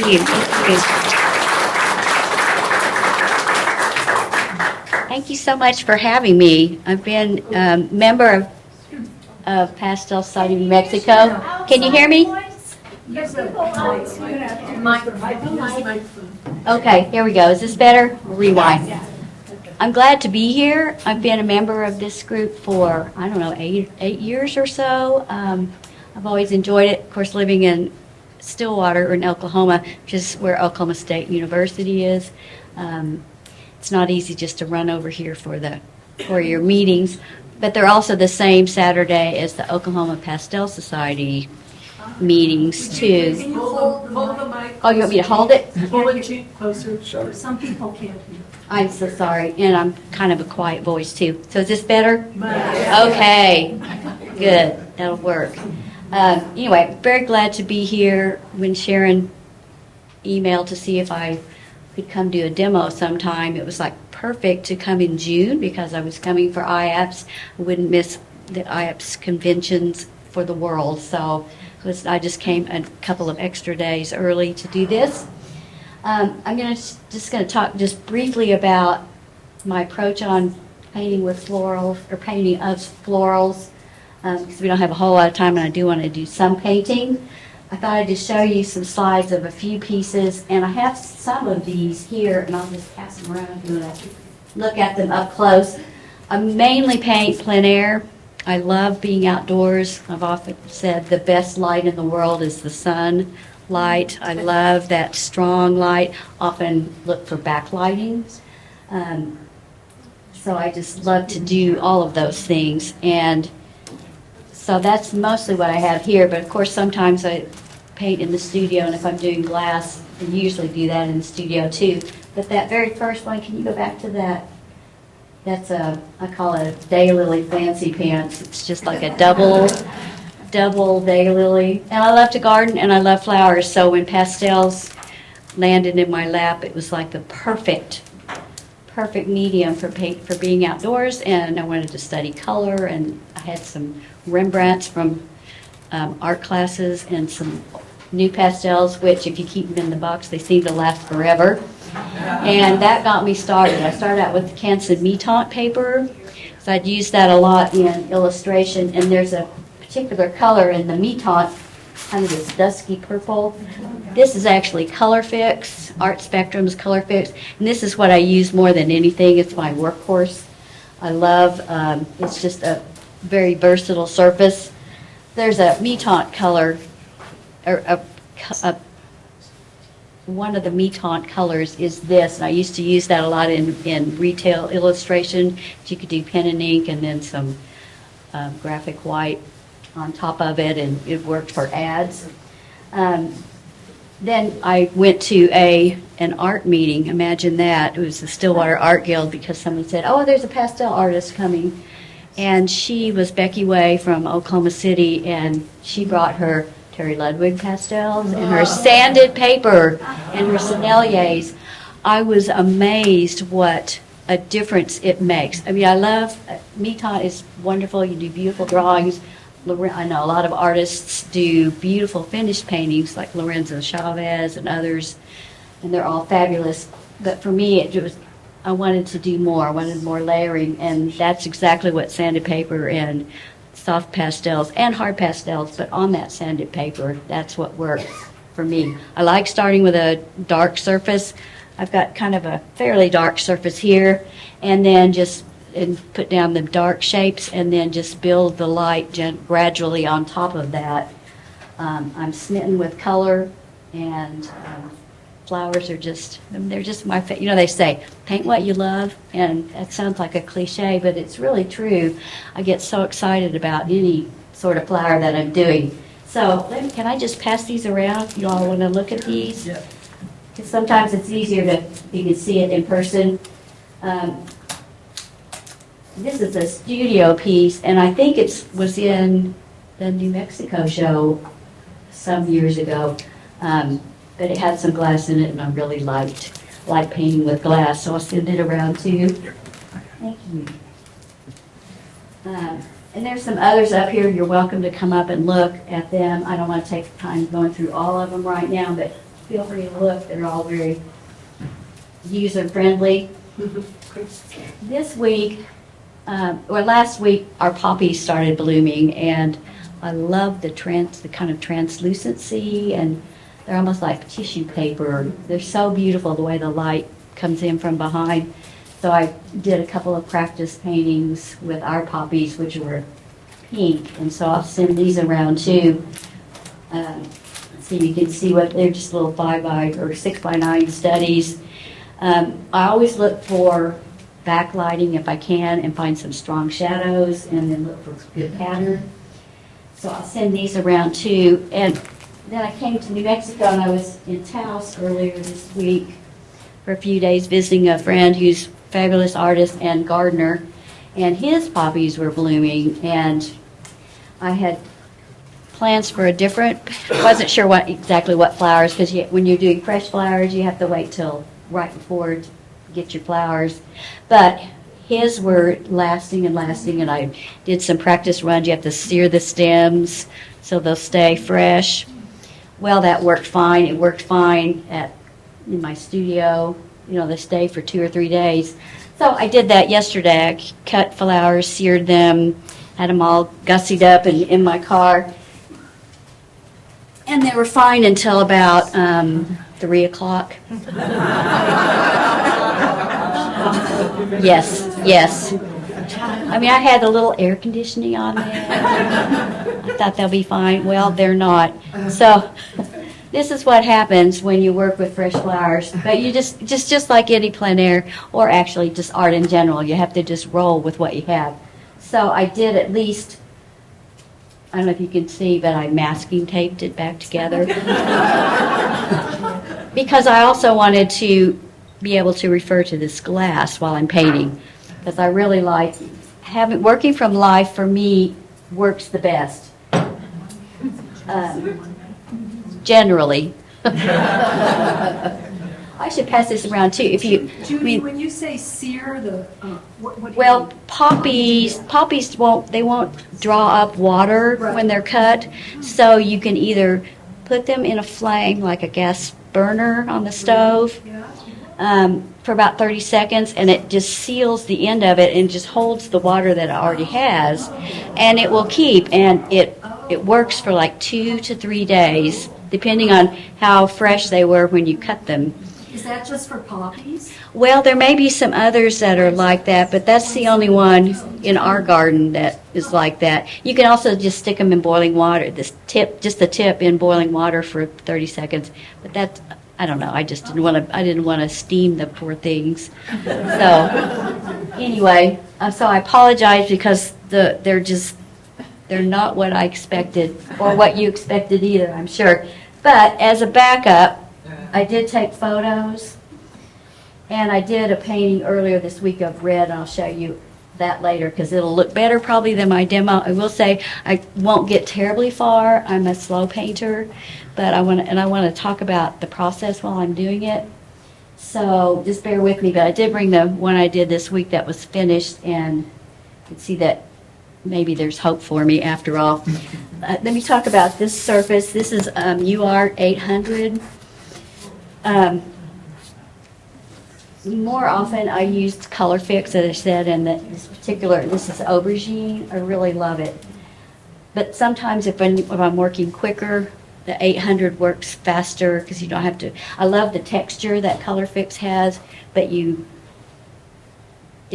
you. Thank you so much for having me. I've been a member of Pastel Society of New Mexico. Can you hear me? Okay, here we go. Is this better? Rewind. I'm glad to be here. I've been a member of this group for, I don't know, eight years or so. I've always enjoyed it. Of course, living in Stillwater or in Oklahoma, which is where Oklahoma State University is. It's not easy just to run over here for your meetings, but they're also the same Saturday as the Oklahoma Pastel Society meetings too. Can you hold the mic? Oh, you want me to hold it? Hold it closer. Some people can't hear. I'm so sorry, and I'm kind of a quiet voice too. So is this better? Yeah. Okay, good. That'll work. Anyway, very glad to be here. When Sharon emailed to see if I could come do a demo sometime, it was like perfect to come in June because I was coming for IAPS. I wouldn't miss the IAPS conventions for the world, so I just came a couple of extra days early to do this. I'm just going to talk just briefly about my approach on painting with florals, or painting of florals, because we don't have a whole lot of time and I do want to do some painting. I thought I'd just show you some slides of a few pieces, and I have some of these here, and I'll just pass them around if you want to look at them up close. I mainly paint plein air. I love being outdoors. I've often said the best light in the world is the sun light. I love that strong light. Often look for backlighting. So I just love to do all of those things. And so that's mostly what I have here. But of course, sometimes I paint in the studio, and if I'm doing glass, I usually do that in the studio too. But that very first one, can you go back to that? That's I call it a daylily fancy pants. It's just like a double daylily. And I love to garden and I love flowers. So when pastels landed in my lap, it was like the perfect medium for being outdoors. And I wanted to study color, and I had some Rembrandts from art classes and some new pastels, which if you keep them in the box, they seem to last forever. And that got me started. I started out with Canson Metant paper, so I'd use that a lot in illustration. And there's a particular color in the Metant, kind of this dusky purple. This is actually Color Fix, Art Spectrum's Color Fix, and this is what I use more than anything. It's my workhorse. I love. It's just a very versatile surface. There's a Metant color, or one of the Metant colors is this, and I used to use that a lot in retail illustration. You could do pen and ink and then some graphic white on top of it, and it worked for ads. Then I went to an art meeting. Imagine that. It was the Stillwater Art Guild, because someone said, oh, there's a pastel artist coming. And she was Becky Way from Oklahoma City, and she brought her Terry Ludwig pastels and her sanded paper and her senneliers. I was amazed what a difference it makes. I mean, I love, Metant is wonderful. You do beautiful drawings. I know a lot of artists do beautiful finished paintings like Lorenzo Chavez and others, and they're all fabulous. But for me, I wanted to do more. I wanted more layering, and that's exactly what sanded paper and soft pastels and hard pastels, but on that sanded paper, that's what works for me. I like starting with a dark surface. I've got kind of a fairly dark surface here, and then just put down the dark shapes and then just build the light gradually on top of that. I'm smitten with color, and flowers are they're just my favorite. You know, they say, paint what you love, and that sounds like a cliche, but it's really true. I get so excited about any sort of flower that I'm doing. So can I just pass these around? You all want to look at these? Yeah. Because sometimes it's easier you can see it in person. This is a studio piece, and I think it was in the New Mexico show some years ago. But it had some glass in it, and I really liked painting with glass, so I'll send it around to you. Thank you. And there's some others up here. You're welcome to come up and look at them. I don't want to take the time going through all of them right now, but feel free to look. They're all very user-friendly. This week, or last week, our poppies started blooming, and I love the kind of translucency, and they're almost like tissue paper. They're so beautiful the way the light comes in from behind. So I did a couple of practice paintings with our poppies, which were pink, and so I'll send these around too. So you can see what they're just little 5x or 6x9 studies. I always look for backlighting if I can and find some strong shadows, and then look for good pattern. So I'll send these around too. And then I came to New Mexico, and I was in Taos earlier this week for a few days visiting a friend who's a fabulous artist and gardener, and his poppies were blooming, and I had plans for wasn't sure exactly what flowers, because when you're doing fresh flowers, you have to wait till right before to get your flowers. But his were lasting and lasting, and I did some practice runs. You have to sear the stems so they'll stay fresh. Well, that worked fine. It worked fine in my studio. They stay for 2 or 3 days. So I did that yesterday. I cut flowers, seared them, had them all gussied up and in my car. And they were fine until about 3 o'clock. Yes. I mean, I had a little air conditioning on there. I thought they'll be fine. Well, they're not. So this is what happens when you work with fresh flowers. But you just like any plein air, or actually just art in general, you have to just roll with what you have. So I did at least, I don't know if you can see, but I masking taped it back together. Because I also wanted to be able to refer to this glass while I'm painting. Because I really like working from life, for me, works the best. Generally. I should pass this around too. Judy, when you say sear, what do you well, mean? poppies won't draw up water when they're cut, so you can either put them in a flame like a gas burner on the stove for about 30 seconds, and it just seals the end of it and just holds the water that it already has, and it will keep, and it works for like 2 to 3 days, depending on how fresh they were when you cut them. Is that just for poppies? Well, there may be some others that are like that, but that's the only one in our garden that is like that. You can also just stick them in boiling water, just the tip in boiling water for 30 seconds. But that, I don't know, I didn't want to steam the poor things. So anyway, so I apologize because they're not what I expected, or what you expected either, I'm sure. But as a backup, I did take photos, and I did a painting earlier this week of red, and I'll show you that later because it'll look better probably than my demo. I will say I won't get terribly far. I'm a slow painter, but I want to talk about the process while I'm doing it. So just bear with me. But I did bring the one I did this week that was finished, and you can see that maybe there's hope for me after all. Let me talk about this surface. This is UR 800. More often I used color fix, as I said, and this is aubergine. I really love it. But sometimes if I'm working quicker, the 800 works faster because you don't have to. I love the texture that color fix has, but it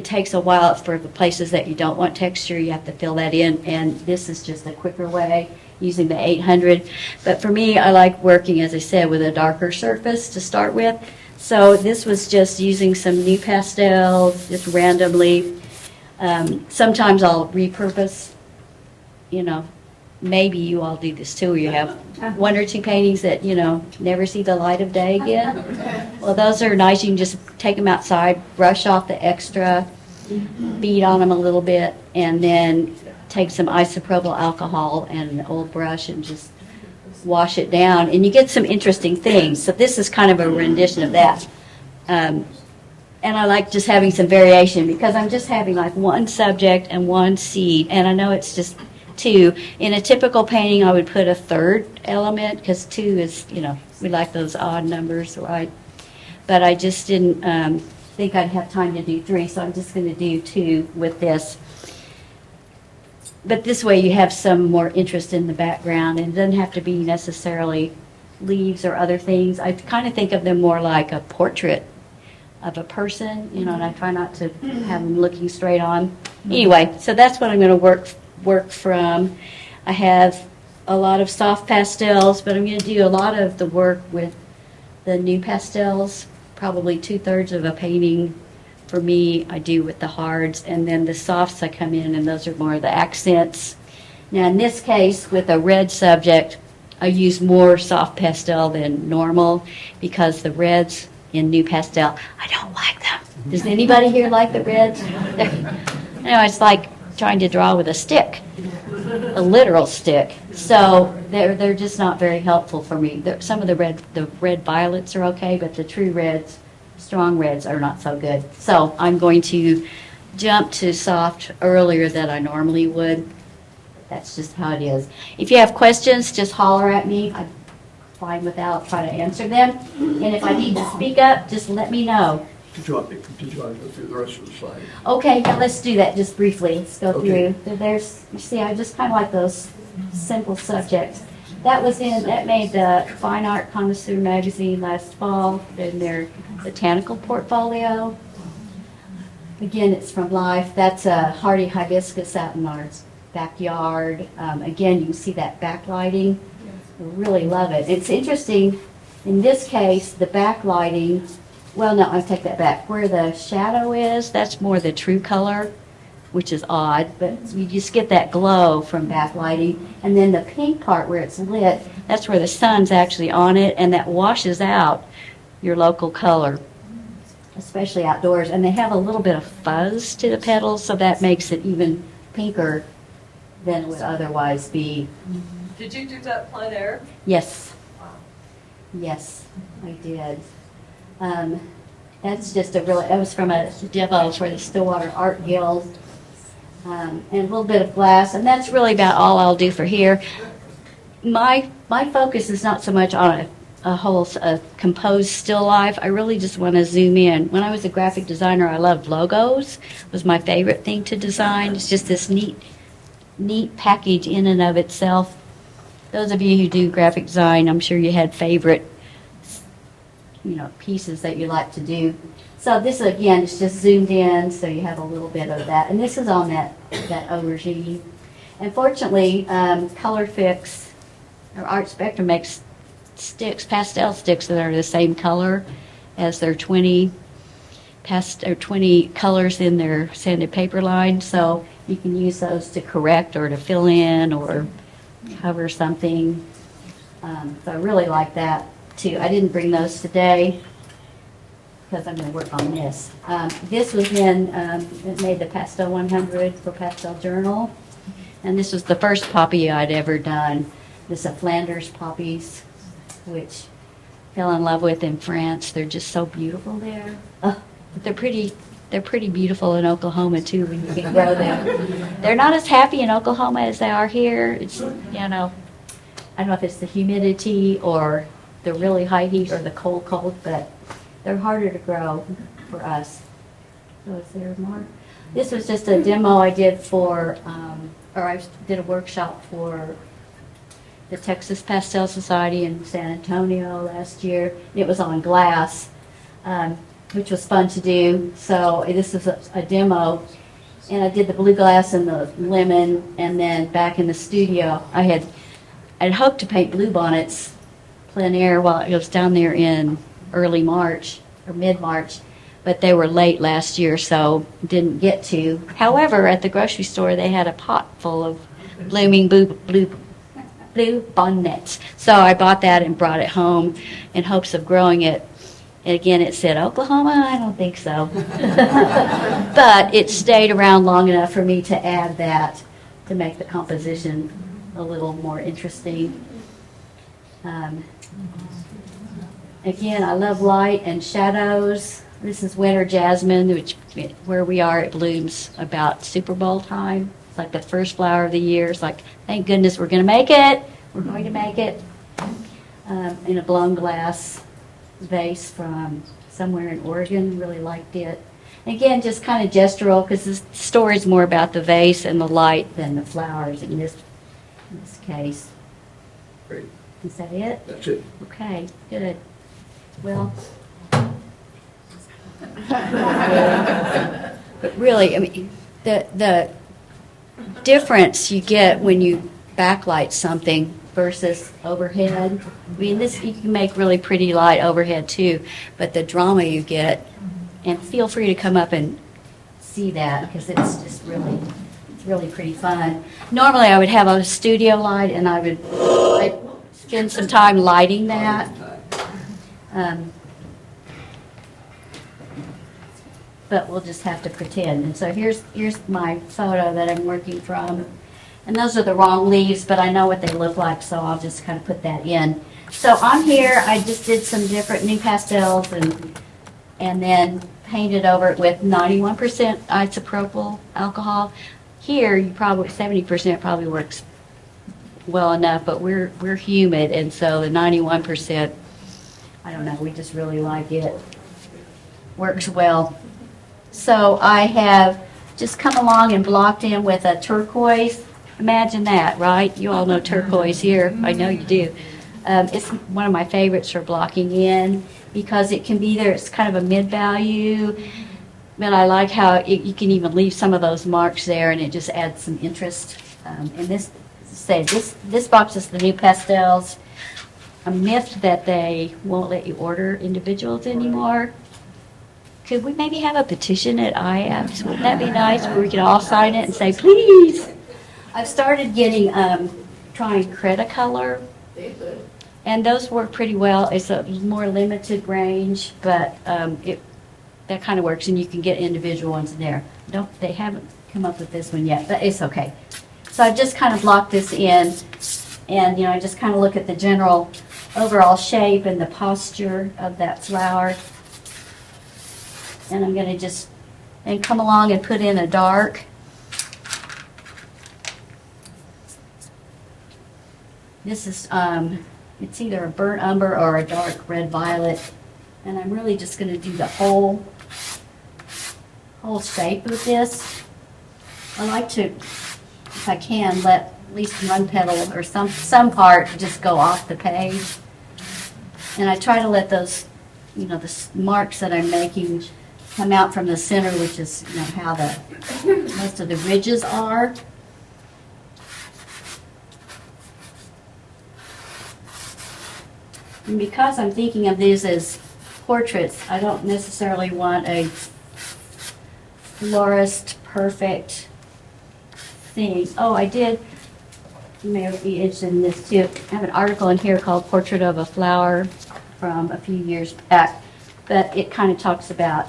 takes a while for the places that you don't want texture. You have to fill that in, and this is just a quicker way using the 800. But for me, I like working, as I said, with a darker surface to start with. So this was just using some new pastels, just randomly. Sometimes I'll repurpose, maybe you all do this too. You have 1 or 2 paintings that, never see the light of day again. Well, those are nice. You can just take them outside, brush off the extra, beat on them a little bit, and then take some isopropyl alcohol and an old brush and just wash it down, and you get some interesting things. So this is kind of a rendition of that. And I like just having some variation because I'm just having like one subject and one seed, and I know it's just 2. In a typical painting, I would put a third element because 2 is, We like those odd numbers, right? But I just didn't think I'd have time to do 3, so I'm just going to do 2 with this. But this way you have some more interest in the background, and it doesn't have to be necessarily leaves or other things. I kind of think of them more like a portrait of a person, you know, and I try not to have them looking straight on. Anyway, so that's what I'm going to work from. I have a lot of soft pastels, but I'm going to do a lot of the work with the new pastels, probably 2/3 of a painting. For me, I do with the hards, and then the softs I come in, and those are more the accents. Now, in this case, with a red subject, I use more soft pastel than normal because the reds in new pastel, I don't like them. Does anybody here like the reds? You know, it's like trying to draw with a stick, a literal stick. So they're just not very helpful for me. Some of the red violets are okay, but the true reds, strong reds, are not so good. So I'm going to jump to soft earlier than I normally would. That's just how it is. If you have questions, just holler at me. I'm fine without trying to answer them. And if I need to speak up, just let me know. Did you want to go through the rest of the slides? Okay, now let's do that just briefly. Let's go Okay. through. There's, you see, I just kind of like those simple subjects. That made the Fine Art Connoisseur magazine last fall, in their botanical portfolio. Again, it's from Life. That's a hardy hibiscus out in our backyard. Again, you can see that backlighting. I really love it. It's interesting, in this case, the backlighting, well, no, I take that back. Where the shadow is, that's more the true color, which is odd, but you just get that glow from backlighting. And then the pink part where it's lit, that's where the sun's actually on it, and that washes out your local color, especially outdoors. And they have a little bit of fuzz to the petals, so that makes it even pinker than it would otherwise be. Did you do that plein air? Yes. Yes, I did. That's just that was from a demo for the Stillwater Art Guild. And a little bit of glass, and that's really about all I'll do for here. My focus is not so much on a whole composed still life. I really just want to zoom in. When I was a graphic designer, I loved logos. It was my favorite thing to design. It's just this neat package in and of itself. Those of you who do graphic design, I'm sure you had favorite, pieces that you like to do. So this, again, is just zoomed in, so you have a little bit of that. And this is on that aubergine. And fortunately, Color Fix, or Art Spectrum, makes pastel sticks that are the same color as their 20 colors in their sanded paper line. So you can use those to correct or to fill in or cover something. So I really like that, too. I didn't bring those today, because I'm going to work on this. This was it made the Pastel 100 for Pastel Journal. And this was the first poppy I'd ever done. This is Flanders poppies, which I fell in love with in France. They're just so beautiful there. But they're pretty beautiful in Oklahoma, too, when you can grow them. They're not as happy in Oklahoma as they are here. It's, I don't know if it's the humidity or the really high heat or the cold, but they're harder to grow for us. So is there more? This was just a demo I did I did a workshop for the Texas Pastel Society in San Antonio last year. It was on glass, which was fun to do. So this is a demo, and I did the blue glass and the lemon, and then back in the studio, I'd hoped to paint bluebonnets plein air while it was down there in early March or mid-March, but they were late last year, so didn't get to. However, at the grocery store, they had a pot full of blooming blue bonnets. So I bought that and brought it home in hopes of growing it. And again, it said, Oklahoma? I don't think so. But it stayed around long enough for me to add that to make the composition a little more interesting. Again, I love light and shadows. This is winter jasmine, where we are, it blooms about Super Bowl time. It's like the first flower of the year. It's like, thank goodness we're going to make it. We're going to make it. in a blown glass vase from somewhere in Oregon. Really liked it. Again, just kind of gestural because the story is more about the vase and the light than the flowers in this case. Great, Is that it? that's it. Okay, good. Well, but really, I mean, the difference you get when you backlight something versus overhead. I mean, this you can make really pretty light overhead too, but the drama you get, and feel free to come up and see that because it's just really pretty fun. Normally, I would have a studio light and I would spend some time lighting that. But we'll just have to pretend. And so here's my photo that I'm working from. And those are the wrong leaves, but I know what they look like, so I'll just kind of put that in. So on here, I just did some different new pastels and then painted over it with 91% isopropyl alcohol. Here, you probably 70% probably works well enough, but we're humid, and so the 91%, I don't know, we just really like it. Works well. So I have just come along and blocked in with a turquoise. Imagine that, right? You all know turquoise here. I know you do. It's one of my favorites for blocking in because it can be there. It's kind of a mid-value. But I like how you can even leave some of those marks there, and it just adds some interest. And this box is the new pastels. I'm miffed that they won't let you order individuals anymore. Could we maybe have a petition at IAPS? Wouldn't that be nice where we could all sign it and say, please? I've started getting, trying Cretacolor, and those work pretty well. It's a more limited range, but that kind of works, and you can get individual ones in there. They haven't come up with this one yet, but it's okay. So I've just kind of blocked this in, and I just kind of look at the general overall shape and the posture of that flower. And I'm going to just come along and put in a dark. This is, it's either a burnt umber or a dark red violet. And I'm really just going to do the whole shape of this. I like to, if I can, let at least one petal or some part just go off the page. And I try to let those, the marks that I'm making come out from the center, which is how the most of the ridges are. And because I'm thinking of these as portraits, I don't necessarily want a florist perfect thing. Oh, I did. You may be interested in this too. I have an article in here called Portrait of a Flower from a few years back, but it kind of talks about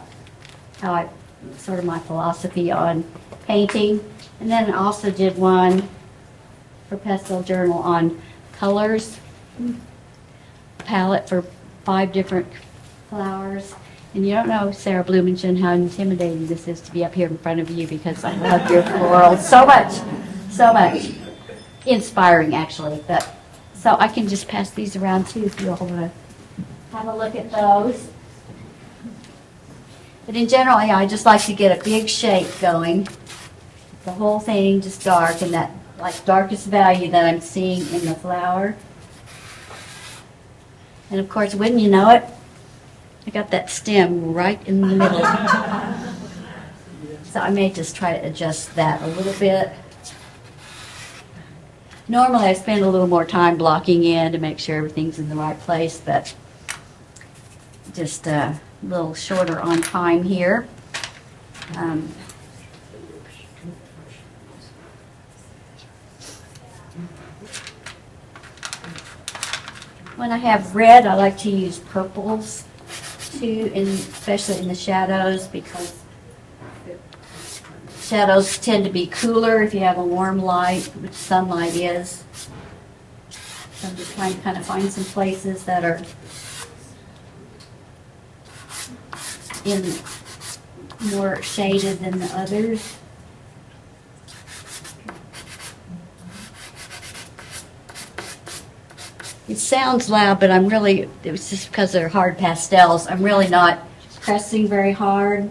how sort of my philosophy on painting. And then I also did one for Pastel Journal on colors, palette for 5 different flowers. And you don't know, Sarah Bloomington, how intimidating this is to be up here in front of you because I love your florals so much. Inspiring, actually. But so I can just pass these around too if you all want to have a look at those. But in general, I just like to get a big shape going. The whole thing just dark, and that darkest value that I'm seeing in the flower. And of course, wouldn't you know it, I got that stem right in the middle. So I may just try to adjust that a little bit. Normally, I spend a little more time blocking in to make sure everything's in the right place, but just a little shorter on time here. When I have red, I like to use purples too, especially in the shadows, because shadows tend to be cooler if you have a warm light, which sunlight is. So I'm just trying to kind of find some places that are more shaded than the others. It sounds loud, but it was just because they're hard pastels. I'm really not pressing very hard.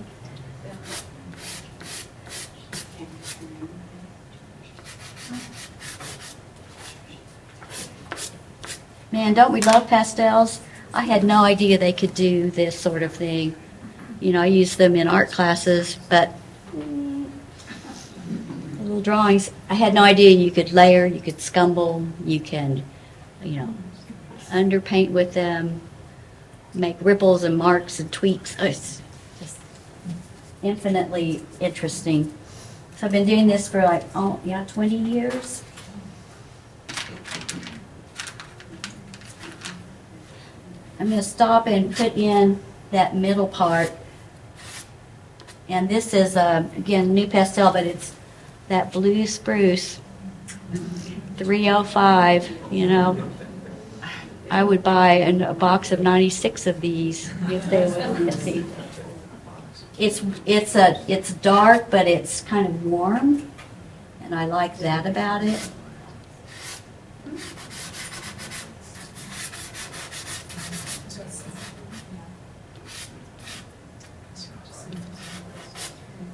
Man, don't we love pastels? I had no idea they could do this sort of thing. I use them in art classes, but little drawings, I had no idea you could layer, you could scumble, you can, underpaint with them, make ripples and marks and tweaks. Oh, it's just infinitely interesting. So I've been doing this for 20 years. I'm going to stop and put in that middle part. And this is, again, new pastel, but it's that blue spruce, 305, I would buy a box of 96 of these if they were missing. It's dark, but it's kind of warm, and I like that about it.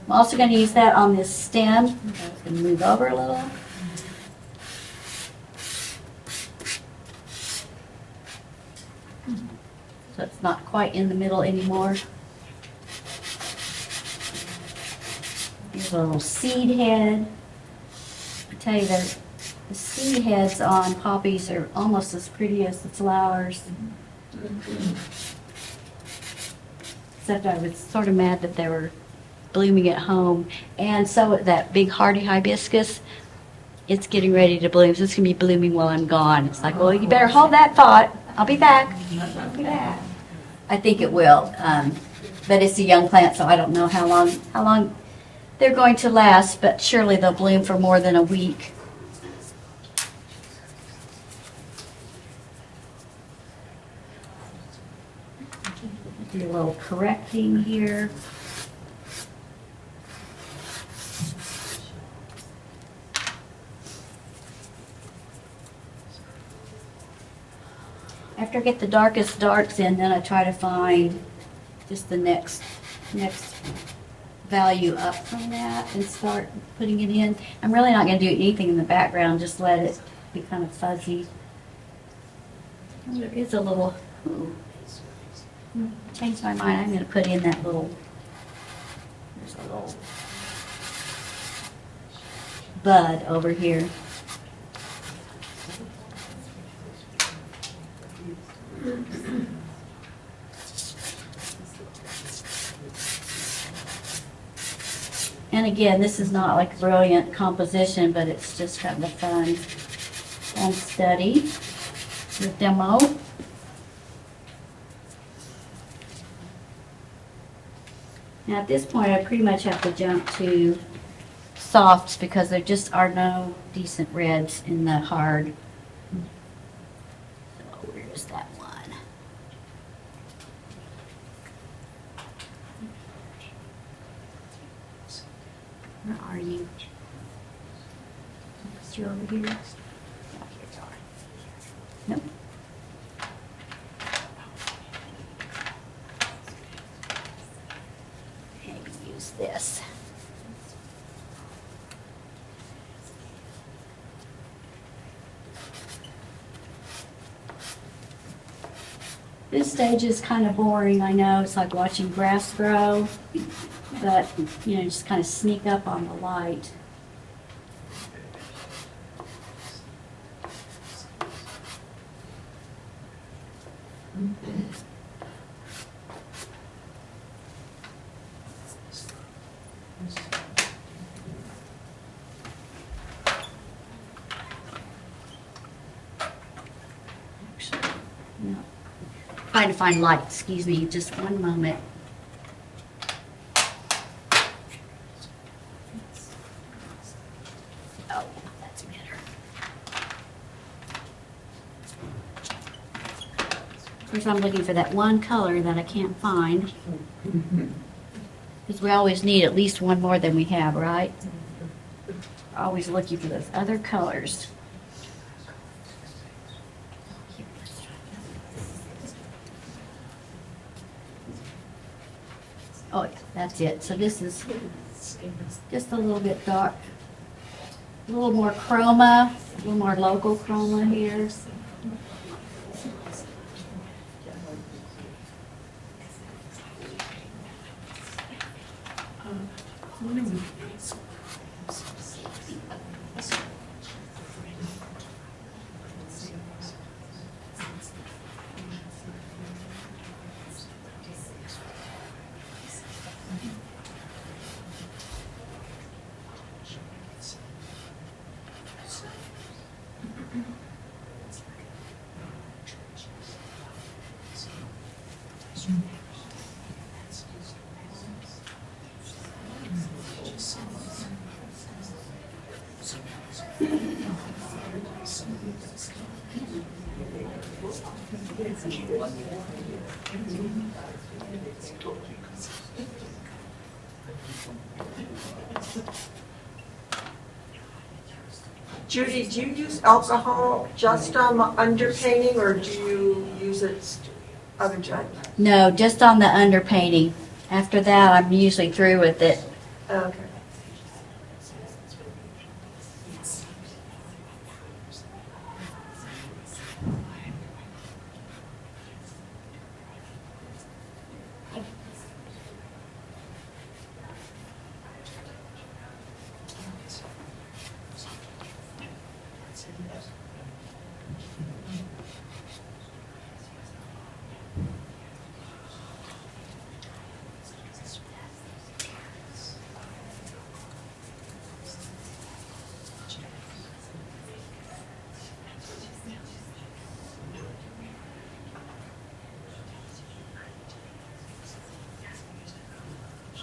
I'm also going to use that on this stem. I'm going to move over a little. So it's not quite in the middle anymore. Here's a little seed head. I tell you that the seed heads on poppies are almost as pretty as the flowers. Except I was sort of mad that they were blooming at home. And so that big hardy hibiscus, it's getting ready to bloom. So it's going to be blooming while I'm gone. It's like, well, you better hold that thought. I'll be back. I'll be back. I think it will. But it's a young plant, so I don't know how long they're going to last, but surely they'll bloom for more than a week. Do a little correcting here. After I get the darkest darks in, then I try to find just the next value up from that and start putting it in. I'm really not going to do anything in the background, just let it be kind of fuzzy. There is a little, changed my mind. I'm going to put in that little, there's a little bud over here. And again, this is not like brilliant composition, but it's just kind of a fun study, the demo. Now at this point, I pretty much have to jump to softs because there just are no decent reds in the hard. So where's that one? Where are you? Is you over here? Yeah, here you are. Nope. Maybe use this. This stage is kind of boring, I know. It's like watching grass grow, but, just kind of sneak up on the light. No. Trying to find light, excuse me, just one moment. Oh, that's better. Of course, I'm looking for that one color that I can't find. Because we always need at least one more than we have, right? Always looking for those other colors. Here it Oh, yeah, that's it. So this is just a little bit dark. A little more chroma, a little more local chroma here. Judy, do you use alcohol just on the underpainting, or do you use it other times? No, just on the underpainting. After that, I'm usually through with it. Okay.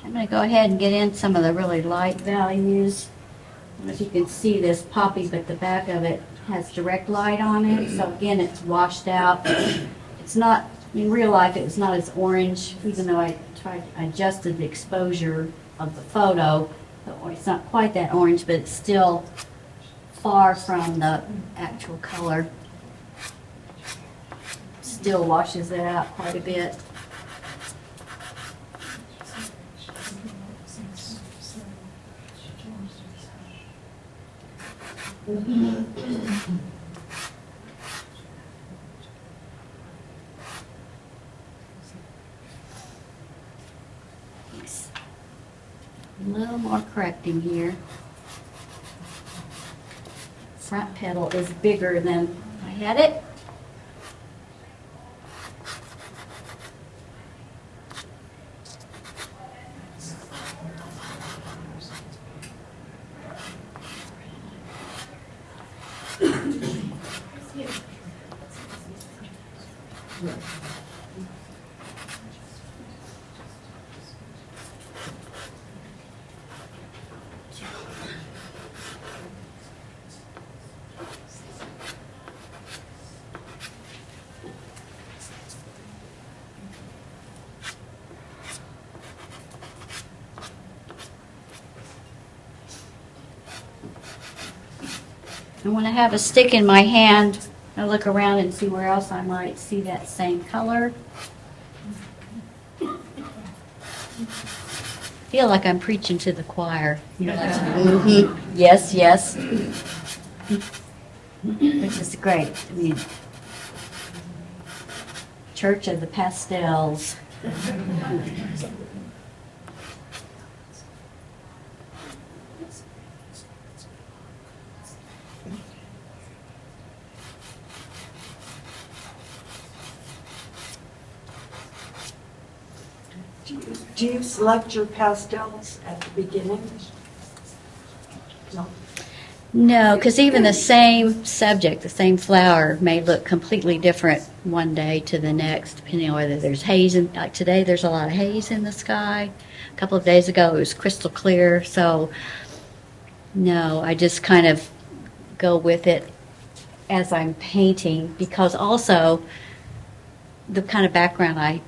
I'm going to go ahead and get in some of the really light values. I don't know if you can see this poppy, but the back of it has direct light on it. So again, it's washed out. It's not, in real life, it's not as orange, even though I adjusted the exposure of the photo. It's not quite that orange, but it's still far from the actual color. Still washes it out quite a bit. Yes. A little more correcting here. Front petal is bigger than I had it. And when I have a stick in my hand, I look around and see where else I might see that same color. Feel like I'm preaching to the choir. Mhm. Yes, yes. Which is great. I mean, Church of the Pastels. Do you select your pastels at the beginning? No. No, because even the same subject, the same flower, may look completely different one day to the next, depending on whether there's haze. Like today, there's a lot of haze in the sky. A couple of days ago, it was crystal clear. So, no, I just kind of go with it as I'm painting, because also the kind of background I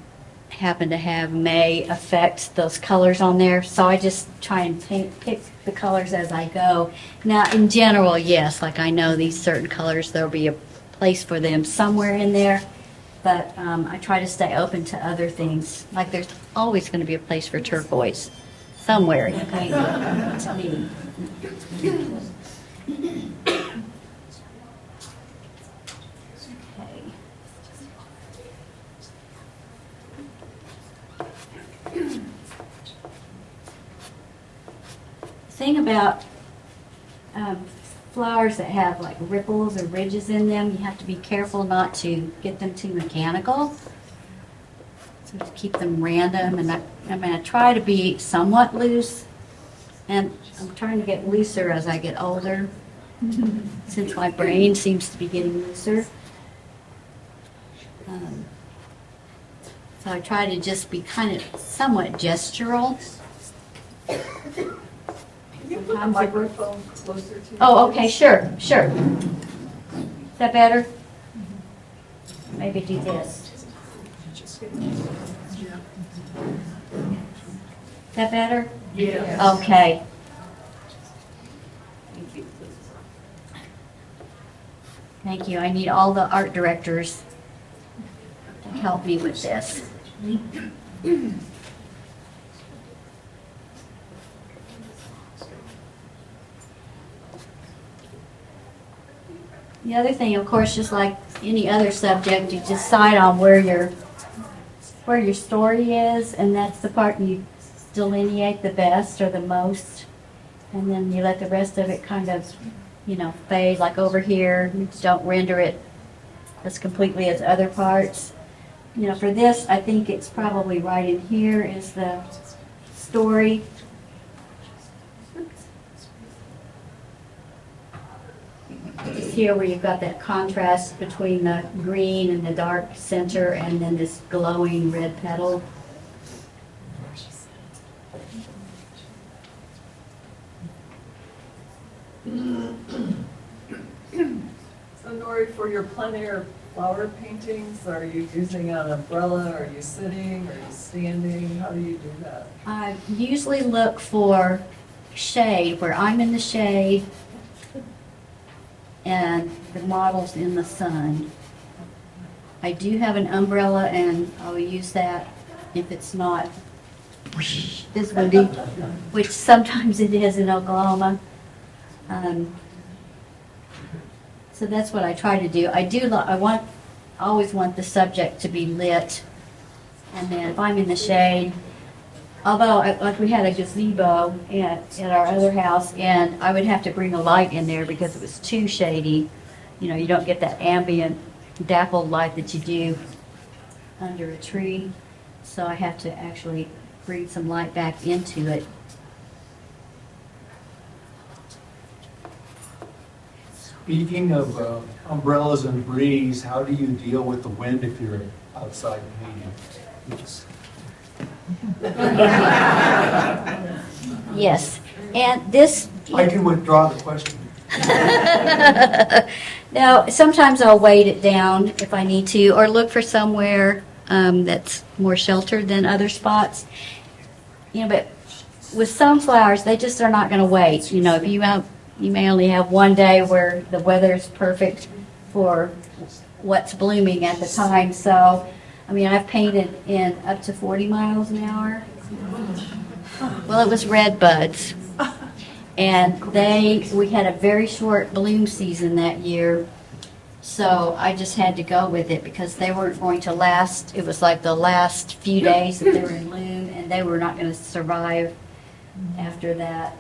happen to have may affect those colors on there. So I just try and pick the colors as I go. Now, in general, yes, like I know these certain colors, there'll be a place for them somewhere in there, but I try to stay open to other things. Like there's always going to be a place for turquoise somewhere. Okay, to me. Okay. The thing about flowers that have like ripples or ridges in them, you have to be careful not to get them too mechanical. So to keep them random, and I'm going to try to be somewhat loose, and I'm trying to get looser as I get older, since my brain seems to be getting looser. So I try to just be kind of somewhat gestural. Can you put the microphone closer to you? Oh, okay, sure. Is that better? Maybe do this. Is that better? Yeah. Okay. Thank you. I need all the art directors to help me with this. The other thing, of course, just like any other subject, you decide on where your story is, and that's the part you delineate the best or the most, and then you let the rest of it kind of, fade. Like over here, you don't render it as completely as other parts. For this, I think it's probably right in here is the story. It's here where you've got that contrast between the green and the dark center, and then this glowing red petal. So Nori, for your plein air flower paintings, are you using an umbrella? Are you sitting? Are you standing? How do you do that? I usually look for shade, where I'm in the shade and the model's in the sun. I do have an umbrella, and I'll use that if it's not this windy, which sometimes it is in Oklahoma. So that's what I try to do. I always want the subject to be lit, and then if I'm in the shade, although like we had a gazebo at our other house, and I would have to bring a light in there because it was too shady. You don't get that ambient dappled light that you do under a tree. So I have to actually bring some light back into it. Speaking of umbrellas and breeze, how do you deal with the wind if you're outside painting? Yes, and this. I can withdraw the question. Now, sometimes I'll weight it down if I need to, or look for somewhere that's more sheltered than other spots. But with some flowers, they just are not going to wait. If you may only have one day where the weather's perfect for what's blooming at the time. So, I've painted in up to 40 miles an hour. Well, it was red buds. And we had a very short bloom season that year. So I just had to go with it because they weren't going to last. It was like the last few days that they were in bloom, and they were not going to survive after that.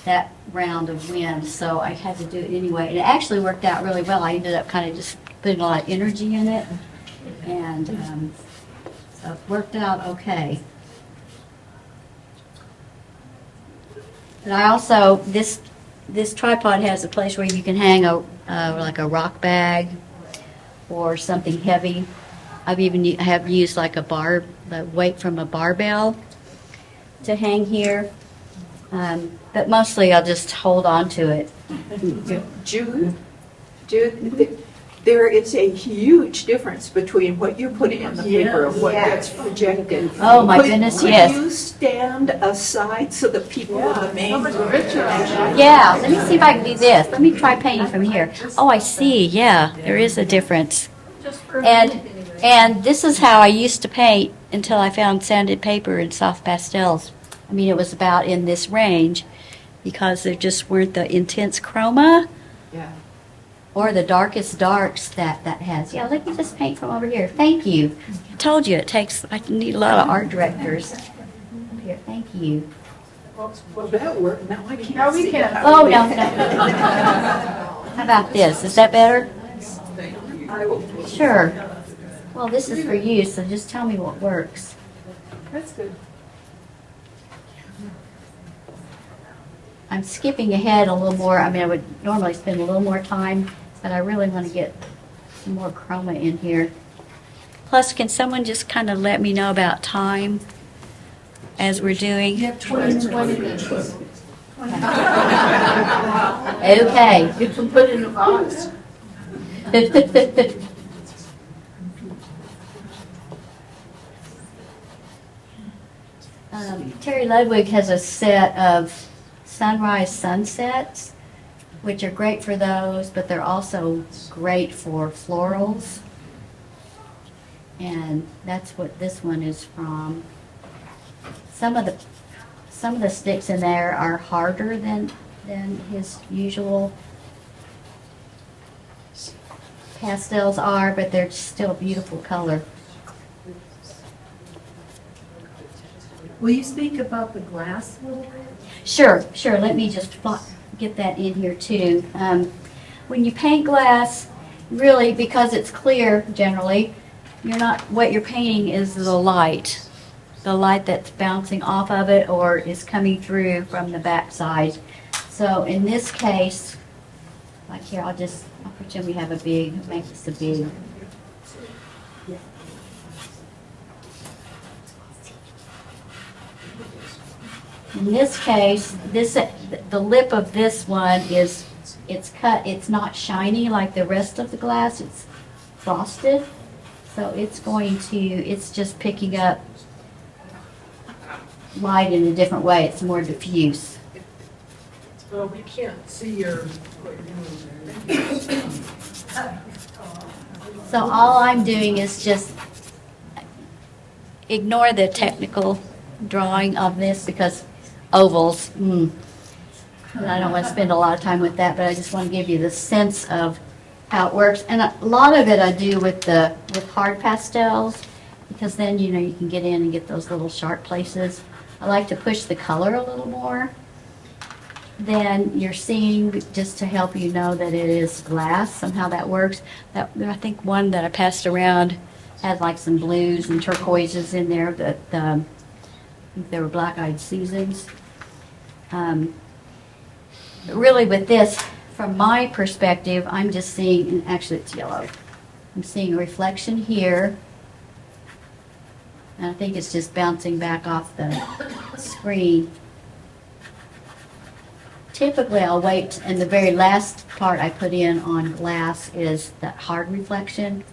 That round of wind, so I had to do it anyway. And it actually worked out really well. I ended up kind of just putting a lot of energy in it, and so it worked out okay. But I also, this tripod has a place where you can hang like a rock bag or something heavy. I've even have used like the weight from a barbell to hang here. But mostly I'll just hold on to it. Jude, there is a huge difference between what you put in the paper and what gets projected. Oh my goodness, yes. Could you stand aside so that people in the main room Yeah, let me see if I can do this. Let me try painting from here. Oh, I see, yeah, there is a difference. Just for a And, minute anyway. and this is how I used to paint until I found sanded paper and soft pastels. I mean, it was about in this range because there just weren't the intense chroma Yeah. or the darkest darks that has. Yeah, let me just paint from over here. Thank you. I told you I need a lot of art directors. Up here, thank you. Well, that worked. Now I can't Now we see can. it. Oh, no, no. How about this? Is that better? Sure. Well, this is for you, so just tell me what works. That's good. I'm skipping ahead a little more. I mean, I would normally spend a little more time, but I really want to get some more chroma in here. Plus, can someone just kind of let me know about time as we're doing? You have 20 minutes. Okay. You can put it in a box. Terry Ludwig has a set of sunrise sunsets, which are great for those, but they're also great for florals. And that's what this one is from. Some of the sticks in there are harder than his usual pastels are, but they're still a beautiful color. Will you speak about the glass a little bit? Sure. Let me just get that in here too. When you paint glass, really, because it's clear generally, what you're painting is the light that's bouncing off of it or is coming through from the back side. So in this case, like here, I'll pretend we have make this a big. In this case, the lip of this one it's cut. It's not shiny like the rest of the glass. It's frosted, so it's just picking up light in a different way. It's more diffuse. Well, we can't see your. So all I'm doing is just ignore the technical drawing of this because ovals. I don't want to spend a lot of time with that, but I just want to give you the sense of how it works. And a lot of it I do with hard pastels because then you can get in and get those little sharp places. I like to push the color a little more than you're seeing just to help you know that it is glass. Somehow that works. I think one that I passed around had like some blues and turquoises in there that I think they were black-eyed Susans. Really with this, from my perspective, I'm just seeing, and actually it's yellow, I'm seeing a reflection here. And I think it's just bouncing back off the screen. Typically I'll wait, and the very last part I put in on glass is that hard reflection,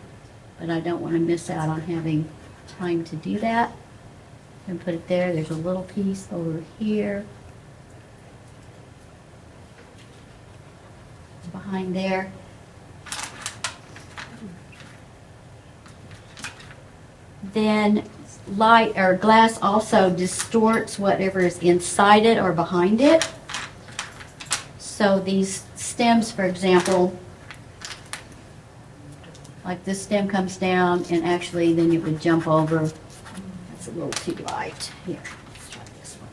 but I don't want to miss out on having time to do that. And put it there. There's a little piece over here. Behind there. Then light or glass also distorts whatever is inside it or behind it. So these stems, for example, like this stem comes down and actually then it would jump over. That's a little too light. Here, let's try this one.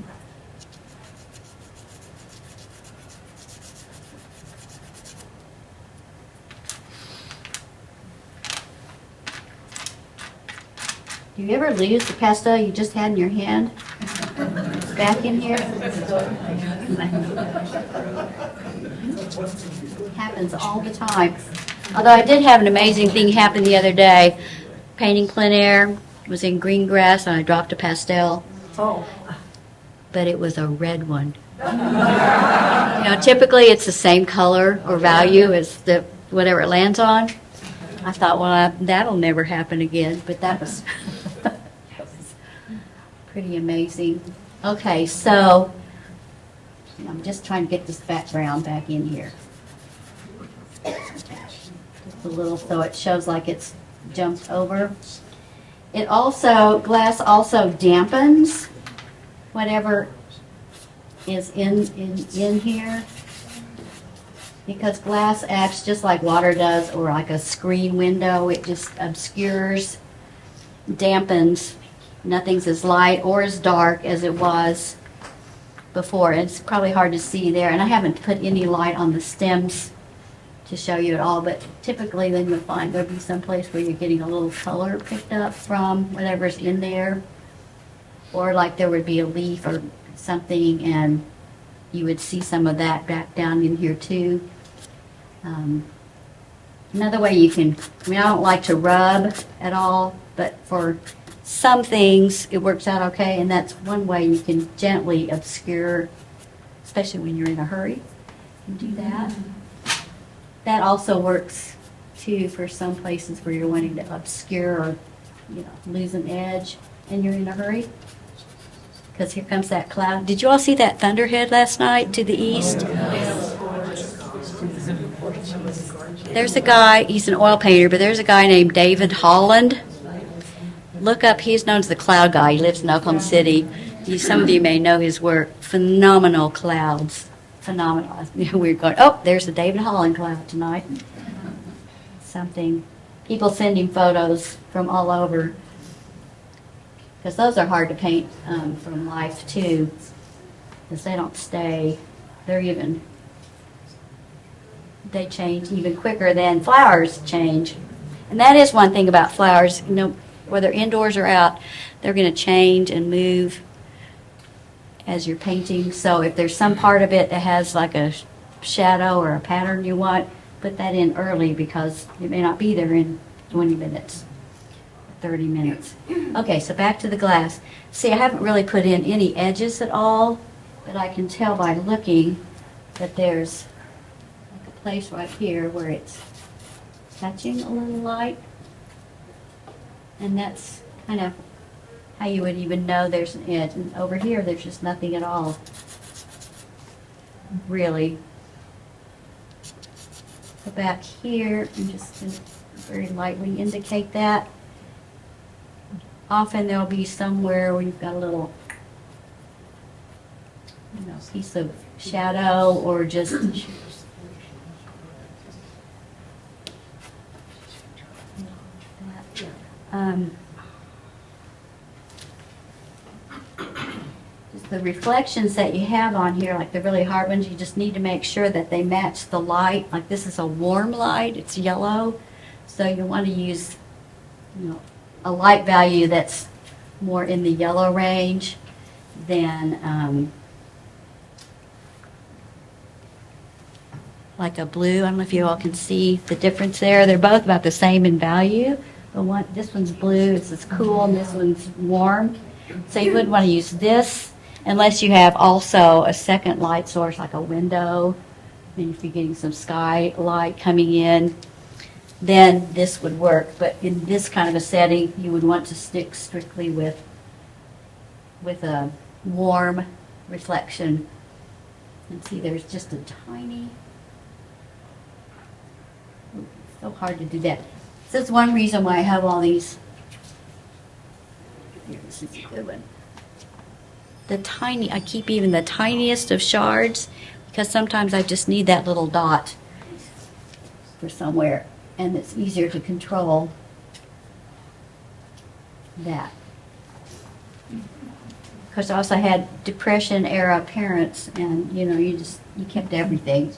Do you ever lose the pastel you just had in your hand? Back in here? Happens all the time. Although I did have an amazing thing happen the other day. Painting plein air, was in green grass and I dropped a pastel. Oh. But it was a red one. Typically it's the same color or value as whatever it lands on. I thought, well, that'll never happen again, but that was pretty amazing. Okay, so I'm just trying to get this background back in here. Just a little, so it shows like it's jumps over. It also, glass also dampens whatever is in here, because glass acts just like water does, or like a screen window. It just obscures, dampens. Nothing's as light or as dark as it was before. It's probably hard to see there, and I haven't put any light on the stems to show you at all, but typically then you'll find there'll be some place where you're getting a little color picked up from whatever's in there, or like there would be a leaf or something and you would see some of that back down in here too. Another way you can, I mean, I don't like to rub at all, but for some things it works out okay, and that's one way you can gently obscure, especially when you're in a hurry. You can do that. That also works too for some places where you're wanting to obscure or, you know, lose an edge and you're in a hurry. Because here comes that cloud. Did you all see that thunderhead last night to the east? There's a guy, he's an oil painter, but there's a guy named David Holland. Look up, he's known as the cloud guy. He lives in Oklahoma City. Some of you may know his work. Phenomenal clouds. Phenomenal. We're going, oh, there's the David Holland cloud tonight. Something. People sending photos from all over, because those are hard to paint from life too, because they don't stay. They change even quicker than flowers change. And that is one thing about flowers, you know, whether indoors or out, they're going to change and move as you're painting. So if there's some part of it that has like a shadow or a pattern you want, put that in early, because it may not be there in 20 minutes, 30 minutes. Okay, so back to the glass. See, I haven't really put in any edges at all, but I can tell by looking that there's like a place right here where it's touching a little light, and that's kind of how you would even know there's an edge. And over here, there's just nothing at all, really. So back here, I'm just going to very lightly indicate that. Often there'll be somewhere where you've got a little, you know, piece of shadow, or just just the reflections that you have on here, like the really hard ones, you just need to make sure that they match the light. Like this is a warm light, it's yellow, so you want to use, you know, a light value that's more in the yellow range than like a blue. I don't know if you all can see the difference there. They're both about the same in value. This one's blue, it's cool, and this one's warm. So you wouldn't want to use this unless you have also a second light source, like a window. I mean, if you're getting some sky light coming in, then this would work. But in this kind of a setting, you would want to stick strictly with a warm reflection. And see, there's just a tiny, so hard to do that. This is one reason why I have all these. Here, this is a good one. I keep even the tiniest of shards, because sometimes I just need that little dot for somewhere, and it's easier to control that. Because I also had Depression era parents, and you know, you kept everything.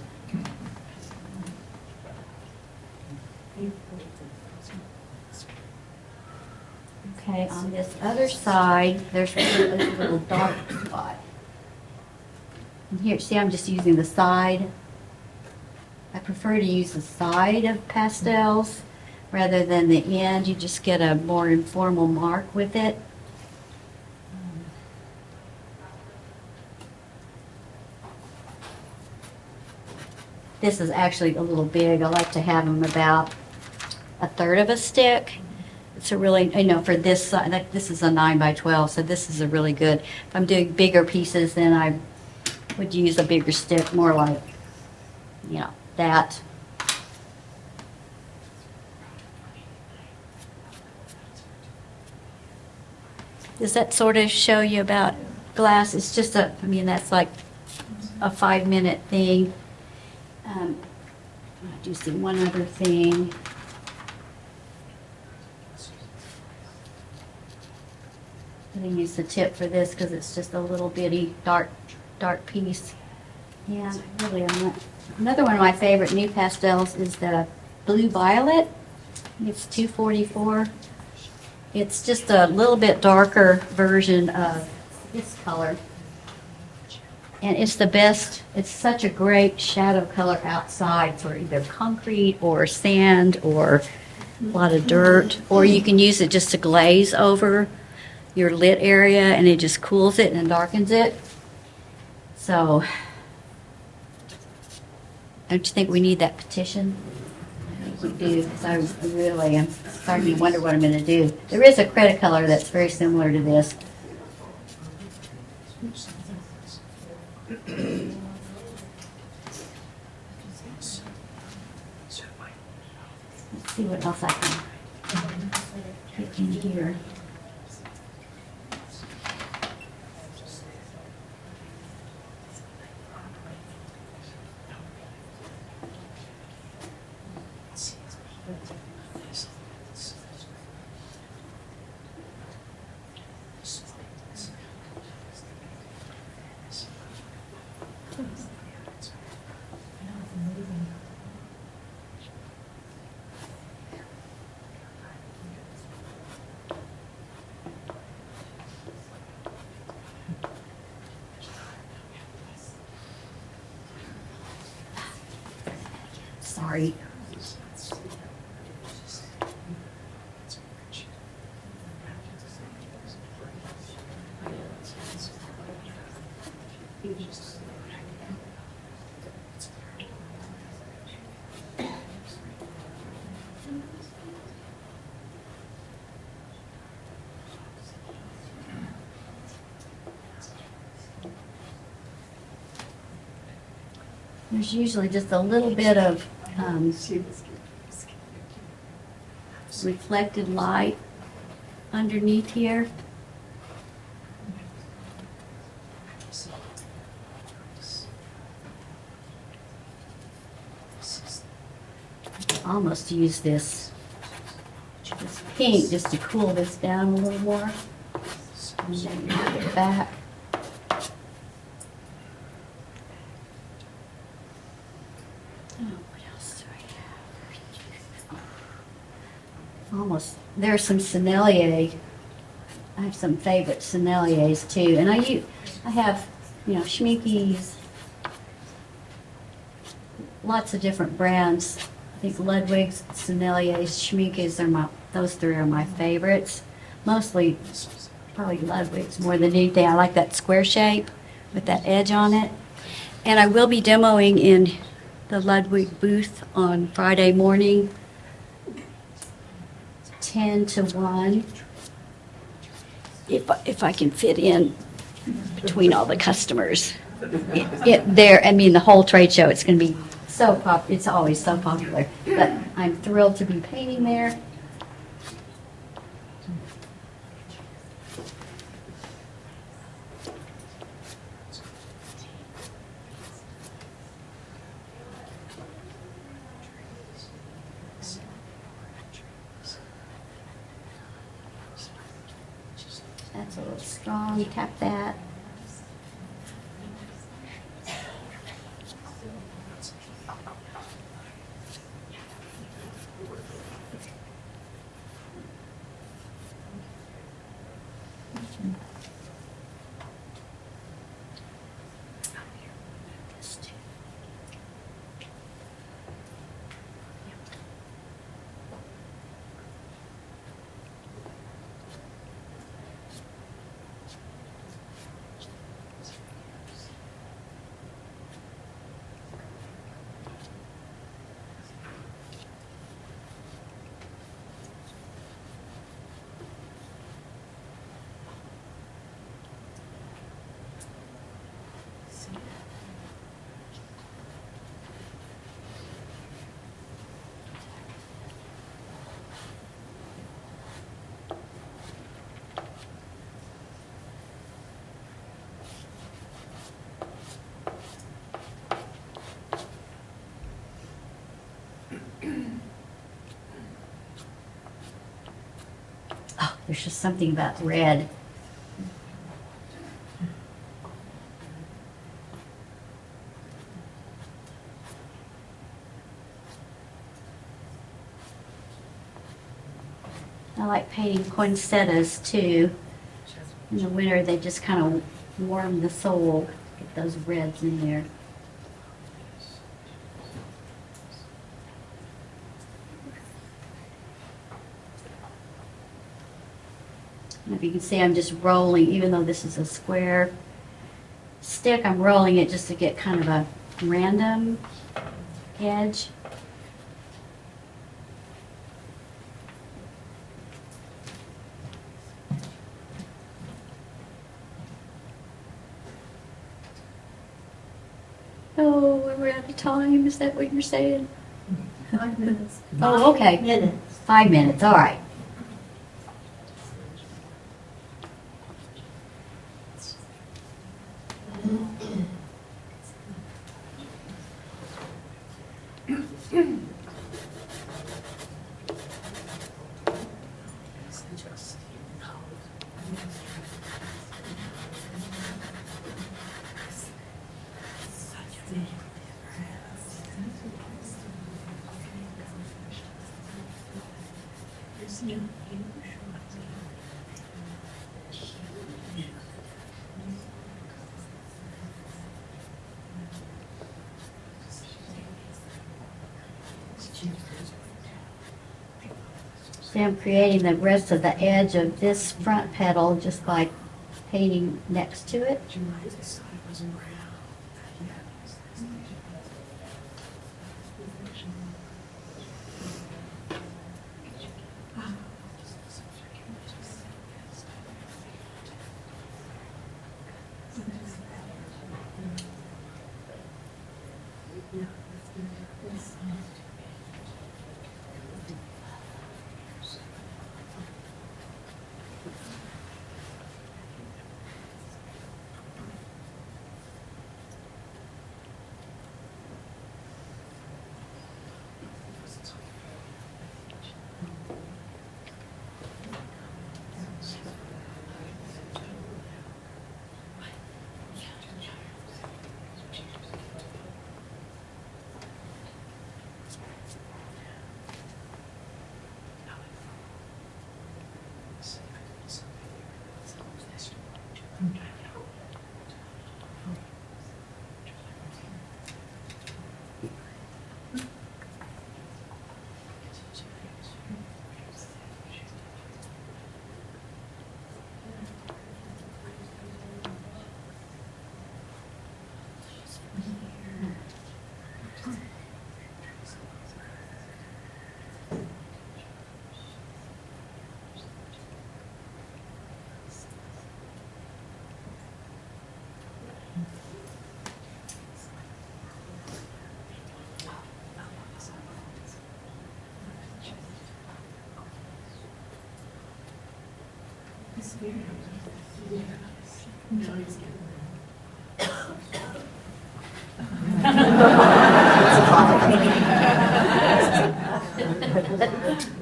Okay, on this other side, there's a little dark spot. And here, see, I'm just using the side. I prefer to use the side of pastels rather than the end. You just get a more informal mark with it. This is actually a little big. I like to have them about a third of a stick. It's a really, you know, for this side, like this is a 9 by 12, so this is a really good. If I'm doing bigger pieces, then I would use a bigger stick, more like, you know, that. Does that sort of show you about glass? It's just I mean, that's like a 5-minute thing. I do see one other thing. I'm going to use the tip for this because it's just a little bitty dark piece. Yeah, really, another one of my favorite new pastels is the Blue Violet. It's $2.44. It's just a little bit darker version of this color. And it's the best, it's such a great shadow color outside for either concrete or sand or a lot of dirt. Or you can use it just to glaze over your lit area and it just cools it and darkens it. So, don't you think we need that petition? I think we do, because I really am starting to wonder what I'm going to do. There is a credit color that's very similar to this. Let's see what else I can get in here. Sorry. There's usually just a little bit of reflected light underneath here. Almost use this pink just to cool this down a little more. And then knock it back. Almost, there's some Sennelier. I have some favorite Senneliers too, and I have, Schminke's, lots of different brands. I think Ludwig's, Sennelier's, Schminke's those three are my favorites. Mostly, probably Ludwig's more than anything. I like that square shape with that edge on it. And I will be demoing in the Ludwig booth on Friday morning. 10 to 1, if I can fit in between all the customers. The whole trade show, it's going to be so it's always so popular. But I'm thrilled to be painting there. That's a little strong. Tap that. There's just something about red. I like painting poinsettias too. In the winter, they just kind of warm the soul, get those reds in there. And if you can see, I'm just rolling, even though this is a square stick, I'm rolling it just to get kind of a random edge. Oh, we're out of time. Is that what you're saying? 5 minutes. Oh, okay. 5 minutes. All right. See, I'm creating the rest of the edge of this front petal just by painting next to it.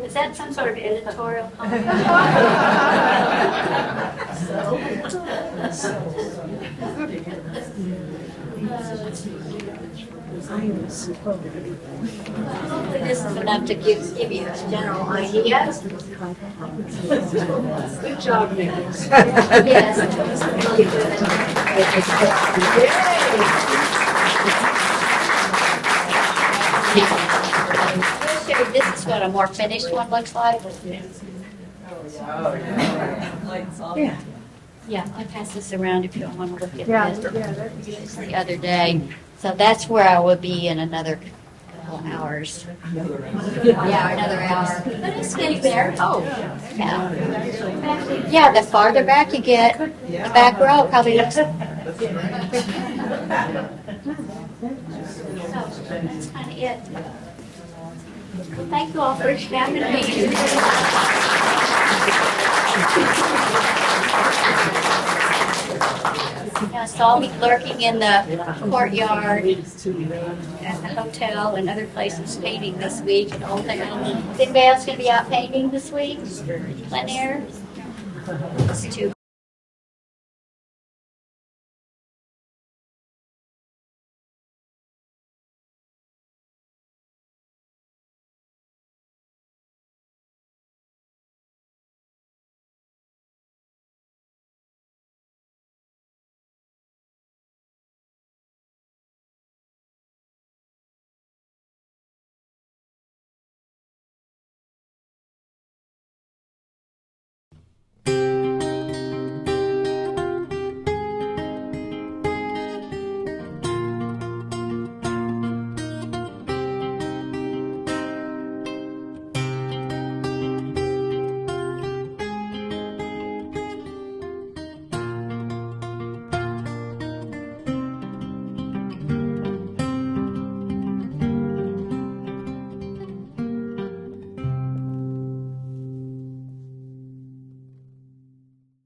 Is that some sort of editorial comment? Hopefully this is enough to give you a general idea. Good job, Nichols. Yes, it was really good. This is what a more finished one looks like. Lights off. Yeah, I pass this around if you don't want to look at this. The other day. So that's where I will be in another couple hours. Yeah, another hour. But it's getting there. Oh, yeah. Yeah, the farther back you get, the back row probably looks. So that's kind of it. Well, thank you all for having me. Yeah, so I'll be lurking in the courtyard at the hotel and other places painting this week and all that. Is anybody else going to be out painting this week? Plein air? It's too